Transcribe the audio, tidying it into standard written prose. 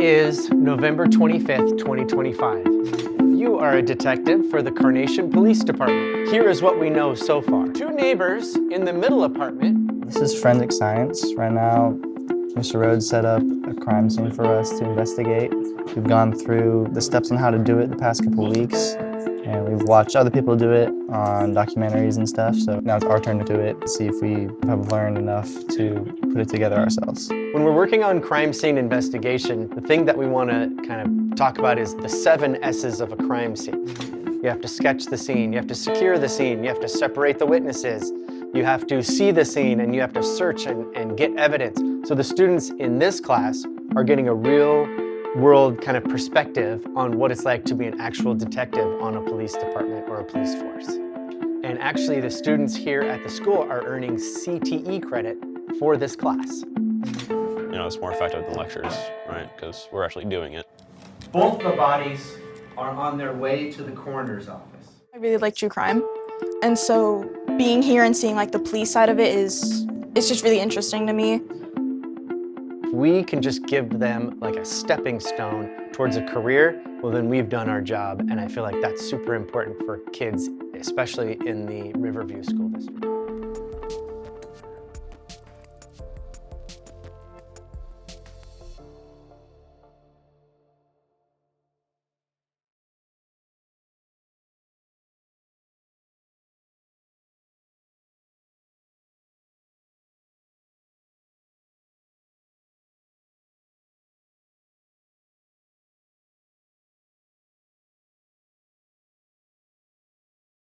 is November 25th, 2025. You are a detective for the Carnation Police Department. Here is what we know so far. Two neighbors in the middle apartment. This is forensic science. Right now, Mr. Rhodes set up a crime scene for us to investigate. We've gone through the steps on how to do it the past couple weeks, and we've watched other people do it on documentaries and stuff, so now it's our turn to do it, see if we have learned enough to put it together ourselves. When we're working on crime scene investigation, the thing that we want to kind of talk about is the 7 S's of a crime scene. You have to sketch the scene, you have to secure the scene, you have to separate the witnesses, you have to see the scene, and you have to search and get evidence. So the students in this class are getting a real world kind of perspective on what it's like to be an actual detective on a police department or a police force. And actually the students here at the school are earning CTE credit for this class. You know, it's more effective than lectures, right? Because we're actually doing it. Both the bodies are on their way to the coroner's office. I really like true crime, and so being here and seeing like the police side of it it's just really interesting to me. We can just give them like a stepping stone towards a career, well then we've done our job, and I feel like that's super important for kids, especially in the Riverview School District.